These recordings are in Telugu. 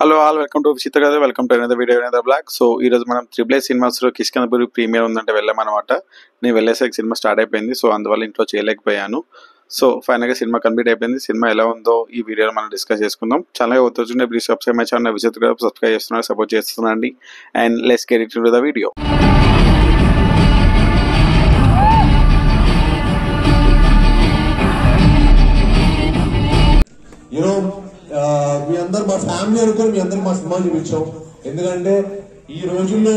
హలో ఆల్ వెల్కమ్ టు విచిత్ర కథ. Welcome to another video another blog. So ఈ రోజు మనం త్రిబుల్ ఏ సినిమాస్లో కిష్కింధపురి ప్రీమియర్ ఉందంటే వెళ్ళామన్నమాట. నేను వెళ్ళేసరికి సినిమా స్టార్ట్ అయిపోయింది. సో అందువల్ల ఇంట్లో చేయలేకపోయాను. సో ఫైనల్గా సినిమా కంప్లీట్ అయిపోయింది. సినిమా ఎలా ఉందో ఈ వీడియోలో మనం డిస్కస్ చేసుకుందాం. ఛానల్ వచ్చి ప్లీజ్ సబ్స్క్రైబ్ మై ఛానల్ విచిత్ర కథ సబ్స్క్రైబ్ చేస్తున్నారు, సపోర్ట్ చేస్తున్నాండి. And let's get into the video. మీ అందరు మా ఫ్యామిలీ అనుకుని మీ అందరికి మా సినిమా చూపించాం. ఎందుకంటే ఈ రోజుల్లో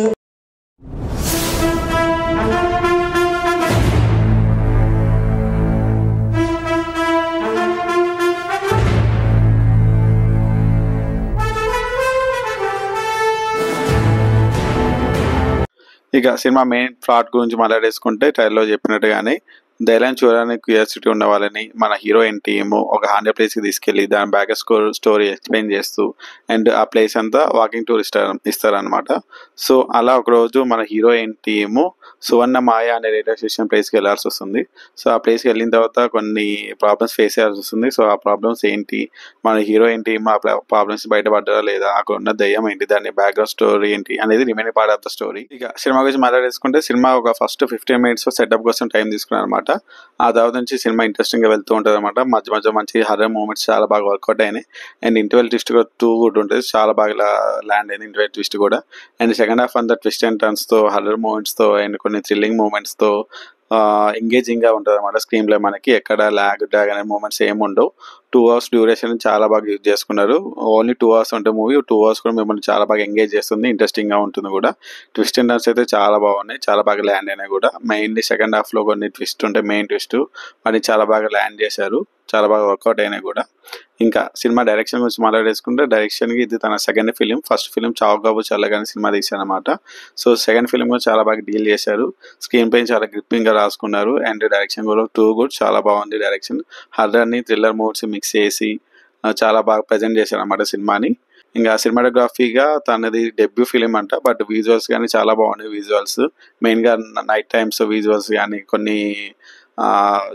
ఇక సినిమా మెయిన్ ప్లాట్ గురించి మాట్లాడేసుకుంటే ట్రైలర్లో చెప్పినట్టుగానే ధైర్యం చూడడానికి క్యూరియాసిటీ ఉన్న వాళ్ళని మన హీరోయిన్ టీమ్ ఒక 100 ప్లేస్కి తీసుకెళ్ళి దాని బ్యాక్ స్టోరీ ఎక్స్ప్లెయిన్ చేస్తూ అండ్ ఆ ప్లేస్ అంతా వాకింగ్ టూర్ ఇస్తారనమాట. సో అలా ఒకరోజు మన హీరోయిన్ టీము సువర్ణ మాయ అనే రైల్వే స్టేషన్ ప్లేస్కి వెళ్ళాల్సి వస్తుంది. సో ఆ ప్లేస్కి వెళ్ళిన తర్వాత కొన్ని ప్రాబ్లమ్స్ ఫేస్ చేయాల్సి వస్తుంది. సో ఆ ప్రాబ్లమ్స్ ఏంటి, మన హీరోయిన్ టీమ్ ఆ ప్రాబ్లమ్స్ బయటపడ్డారా లేదా, అక్కడ ఉన్న దయ్యం ఏంటి, దాని బ్యాక్గ్రౌండ్ స్టోరీ ఏంటి అనేది remaining part of the story. ఇక సినిమా గురించి మాట్లాడేసుకుంటే సినిమా ఒక ఫస్ట్ 15 minutes సెటప్ కోసం టైం తీసుకున్నారు అనమాట. ఆ తర్వాత నుంచి సినిమా ఇంట్రెస్టింగ్ గా వెళ్తూ ఉంటుంది అనమాట. మధ్య మధ్య మంచి హర్రర్ మూమెంట్స్ చాలా బాగా వర్కౌట్ అయినాయి. అండ్ ఇంటర్వెల్ ట్విస్ట్ కూడా 2 గుడ్ ఉంటుంది, చాలా బాగా ల్యాండ్ అయింది ఇంటర్వెల్ ట్విస్ట్ కూడా. అండ్ సెకండ్ హాఫ్ అంతా ట్విస్ట్ అండ్ టర్న్స్ తో, హర్రర్ మూమెంట్స్ తో అండ్ కొన్ని థ్రిల్లింగ్ మూమెంట్స్ తో ఎంగేజింగ్ గా ఉంటుంది అనమాట. స్క్రీన్ ప్లే మనకి ఎక్కడ ల్యాగ్ అనే మూమెంట్స్ ఏమి ఉండవు. 2 hours డ్యూరేషన్ చాలా బాగా యూజ్ చేసుకున్నారు. ఓన్లీ 2 hours ఉంటే మూవీ 2 hours కూడా మిమ్మల్ని చాలా బాగా ఎంగేజ్ చేస్తుంది, ఇంట్రెస్టింగ్ గా ఉంటుంది కూడా. ట్విస్ట్ అండ్ టర్న్స్ అయితే చాలా బాగున్నాయి, చాలా బాగా ల్యాండ్ అయినాయి కూడా. మెయిన్లీ సెకండ్ హాఫ్ లో కొన్ని ట్విస్ట్ ఉంటాయి, మెయిన్ ట్విస్ట్ అని చాలా బాగా ల్యాండ్ చేశారు, చాలా బాగా వర్కౌట్ అయినాయి కూడా. ఇంకా సినిమా డైరెక్షన్ గురించి మాట్లాడేసుకుంటే డైరెక్షన్కి ఇది తన సెకండ్ ఫిలిం. ఫస్ట్ ఫిలిం చావు కాబు చల్లగానే సినిమా తీశారనమాట. సో సెకండ్ ఫిలిం కూడా చాలా బాగా డీల్ చేశారు. స్క్రీన్ పై చాలా గ్రిప్పింగ్ గా రాసుకున్నారు. అండ్ డైరెక్షన్ కూడా 2 గుడ్, చాలా బాగుంది డైరెక్షన్. హర్రర్ని థ్రిల్లర్ మూడ్స్ మిక్స్ చేసి చాలా బాగా ప్రజెంట్ చేశారు అన్నమాట సినిమాని. ఇంకా సినిమాటోగ్రఫీగా తనది డెబ్యూ ఫిలిం అంట, బట్ విజువల్స్ కానీ చాలా బాగున్నాయి. విజువల్స్ మెయిన్గా నైట్ టైమ్స్ విజువల్స్ కానీ కొన్ని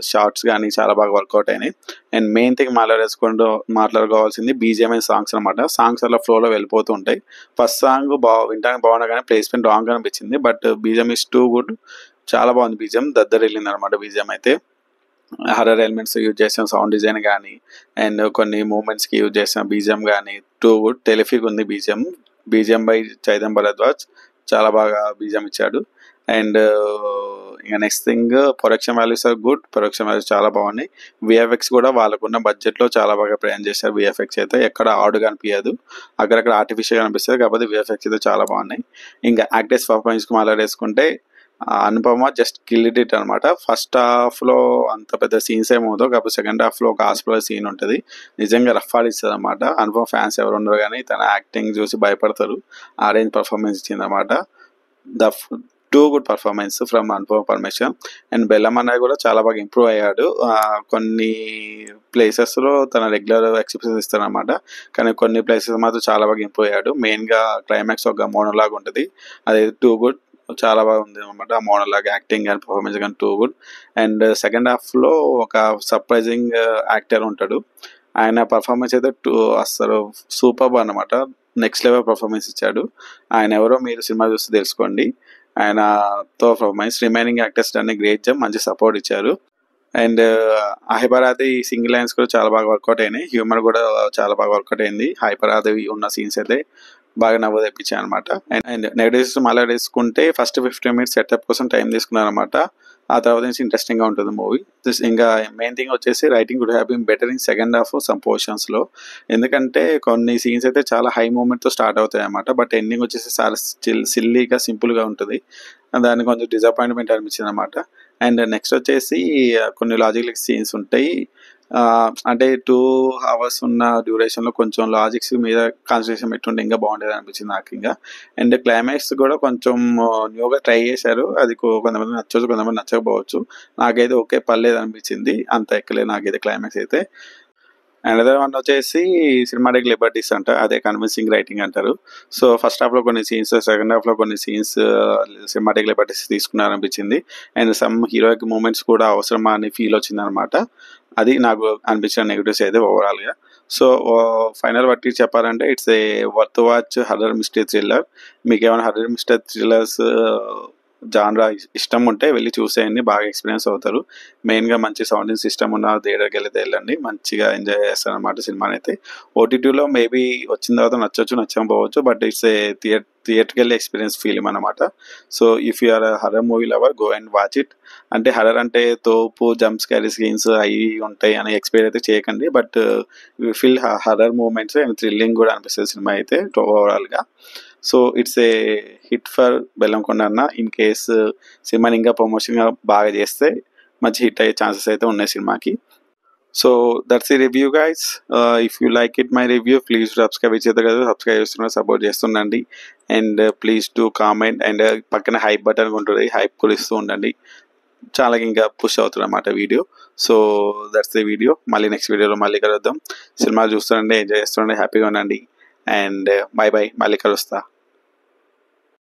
షార్ట్స్ కానీ చాలా బాగా వర్కౌట్ అయినాయి. అండ్ మెయిన్ థింగ్ మాట్లాడుకోవాల్సింది బీజిఎం అండ్ సాంగ్స్ అనమాట. సాంగ్స్ అలా ఫ్లోలో వెళ్ళిపోతూ ఉంటాయి. ఫస్ట్ సాంగ్ వినడానికి బాగున్నా కానీ ప్లేస్మెంట్ రాంగ్ అనిపించింది, బట్ బీజిఎం ఇస్ 2 గుడ్, చాలా బాగుంది. బీజిఎం దద్దరు వెళ్ళింది అనమాట. బీజిఎం అయితే హర్రర్ ఎలిమెంట్స్ యూజ్ చేసిన సౌండ్ డిజైన్ కానీ అండ్ కొన్ని మూమెంట్స్కి యూజ్ చేసిన బీజిఎం కానీ 2 గుడ్. టెలిఫిక్ ఉంది బీజిఎం బై చైతన్ భరద్వాజ్, చాలా బాగా బీజిఎం ఇచ్చాడు. అండ్ ఇంకా next thing production values are good, production values చాలా బాగున్నాయి. విఎఫ్ఎక్స్ కూడా వాళ్ళకున్న బడ్జెట్లో చాలా బాగా ప్రయాణం చేశారు. విఎఫ్ఎక్స్ అయితే ఎక్కడ ఆడుగా అనిపించదు, అక్కడక్కడ ఆర్టిఫిషియల్ అనిపిస్తుంది, కాకపోతే విఎఫ్ఎక్స్ అయితే చాలా బాగున్నాయి. ఇంకా యాక్టర్స్ పర్ఫార్మెన్స్కి మాట్లాడేసుకుంటే అనుపమ జస్ట్ కిల్డ్ ఇట్ అనమాట. ఫస్ట్ హాఫ్లో అంత పెద్ద సీన్స్ ఏమవుతుందో, కాకపోతే సెకండ్ హాఫ్లో ఒక హాస్పిటల్ సీన్ ఉంటుంది, నిజంగా రఫ్ ఆడిస్తుంది అనమాట. అనుపమ ఫ్యాన్స్ ఎవరు ఉండరు కానీ తన యాక్టింగ్ చూసి భయపడతారు. ఆ రేంజ్ పర్ఫార్మెన్స్ ఇచ్చింది అనమాట. The 2 good performance from Anupama Parameshwar. And బెల్లం అన్నది కూడా చాలా బాగా ఇంప్రూవ్ అయ్యాడు. కొన్ని ప్లేసెస్లో తన రెగ్యులర్ ఎక్స్ప్రెషన్ ఇస్తాడు అనమాట, కానీ కొన్ని ప్లేసెస్ మాత్రం చాలా బాగా ఇంప్రూవ్ అయ్యాడు. మెయిన్గా క్లైమాక్స్ ఒక మోనోలాగ్ ఉంటుంది, అది 2 గుడ్, చాలా బాగా ఉంది అనమాట. ఆ మోనోలాగ్ యాక్టింగ్ కానీ పర్ఫార్మెన్స్ కానీ 2 గుడ్. అండ్ సెకండ్ హాఫ్లో ఒక సర్ప్రైజింగ్ యాక్టర్ ఉంటాడు, ఆయన పర్ఫార్మెన్స్ అయితే అసలు సూపర్ అనమాట. నెక్స్ట్ లెవెల్ పర్ఫార్మెన్స్ ఇచ్చాడు. ఆయన ఎవరో మీరు సినిమా చూస్తే తెలుసుకోండి. ఆయనతో పర్ఫార్మెన్స్ రిమైనింగ్ యాక్టర్స్ అన్ని గ్రేట్ జాబ్, మంచి సపోర్ట్ ఇచ్చారు. అండ్ హైపరాది సింగిల్ లైన్స్ కూడా చాలా బాగా వర్కౌట్ అయినాయి. హ్యూమర్ కూడా చాలా బాగా వర్కౌట్ అయింది. హైపరాది ఉన్న సీన్స్ అయితే బాగా నవ్వు తెప్పించాయి అనమాట. అండ్ నెగటివ్స్ మాట్లాడేసుకుంటే ఫస్ట్ 15 minutes సెటప్ కోసం టైం తీసుకున్నారనమాట. ఆ తర్వాత నుంచి ఇంట్రెస్టింగ్గా ఉంటుంది మూవీ. ఇంకా మెయిన్ థింగ్ వచ్చేసి writing could have been better in second half some పోర్షన్స్లో. ఎందుకంటే కొన్ని సీన్స్ అయితే చాలా హై మూమెంట్తో స్టార్ట్ అవుతాయి అన్నమాట, బట్ ఎండింగ్ వచ్చేసి చాలా సిల్లీగా సింపుల్గా ఉంటుంది. దానికి కొంచెం డిసప్పాయింట్మెంట్ అనిపించింది అనమాట. అండ్ నెక్స్ట్ వచ్చేసి కొన్ని లాజికల్ సీన్స్ ఉంటాయి, అంటే 2 hours ఉన్న డ్యూరేషన్లో కొంచెం లాజిక్స్ మీద కాన్సన్ట్రేషన్ పెట్టుంటే ఇంకా బాగుండేది అనిపించింది నాకు ఇంకా. అండ్ క్లైమాక్స్ కూడా కొంచెం న్యూగా ట్రై చేశారు, అది కొంతమంది నచ్చవచ్చు, కొంతమంది నచ్చకపోవచ్చు. నాకైతే ఓకే పర్లేదు అనిపించింది, అంత ఎక్కలేదు నాకైతే క్లైమాక్స్ అయితే. అనదర్ వన్ వచ్చేసి సినిమాటిక్ లిబర్టీస్ అంట, అదే కన్విన్సింగ్ రైటింగ్ అంటారు. సో ఫస్ట్ హాఫ్లో కొన్ని సీన్స్, సెకండ్ హాఫ్లో కొన్ని సీన్స్ సినిమాటిక్ లిబర్టీస్ తీసుకున్నారనిపించింది. అండ్ సమ్ హీరోయిక్ మూమెంట్స్ కూడా అవసరమా అని ఫీల్ వచ్చింది అనమాట. అది నాకు అనిపించిన నెగిటివ్స్ అయితే ఓవరాల్గా. సో ఫైనల్ బట్టి చెప్పాలంటే it's a worth watch horror mystery thriller. మీకు ఏమైనా హర్రర్ మిస్టరీ థ్రిల్లర్స్ జాన్రా ఇష్టం ఉంటే వెళ్ళి చూసేయండి, బాగా ఎక్స్పీరియన్స్ అవుతారు. మెయిన్గా మంచి సౌండింగ్ సిస్టమ్ ఉన్న థియేటర్కి వెళ్తే వెళ్ళండి, మంచిగా ఎంజాయ్ చేస్తారు అనమాట సినిమాని అయితే. ఓటీటీలో మేబీ వచ్చిన తర్వాత నచ్చొచ్చు నచ్చకపోవచ్చు, బట్ ఇట్స్ ఏ థియేటర్కి ఎక్స్పీరియన్స్ ఫీలింగ్ అనమాట. So if you are horror movie lover go and watch it. అంటే హర్రర్ అంటే తోపు జంప్ స్కారీ సీన్స్ అవి ఉంటాయి అని ఎక్స్పెక్ట్ అయితే చేయకండి, but feel horror moments and thrilling కూడా అనిపిస్తుంది సినిమా అయితే ఓవరాల్గా. So it's a hit for Bellamkonda అన్న. ఇన్ కేస్ సినిమాని ఇంకా ప్రమోషన్గా బాగా చేస్తే మంచి హిట్ అయ్యే ఛాన్సెస్ అయితే ఉన్నాయి సినిమాకి. సో దట్స్ ఈ review guys. If you like it my review please subscribe చేద్దరు కదా, సబ్స్క్రైబ్ చేస్తున్నారు, సపోర్ట్ చేస్తుండండి. And please to comment and పక్కన హైప్ బటన్ ఉంటుంది, హైప్ కూడా ఇస్తూ ఉండండి, చాలా ఇంకా పుష్ అవుతుంది అన్నమాట video. So that's the video. మళ్ళీ నెక్స్ట్ వీడియోలో మళ్ళీ కలుద్దాం. సినిమా చూస్తుండండి, ఎంజాయ్ చేస్తుండండి, హ్యాపీగా ఉండండి. అండ్ బై బై, మళ్ళీ కలుస్తా.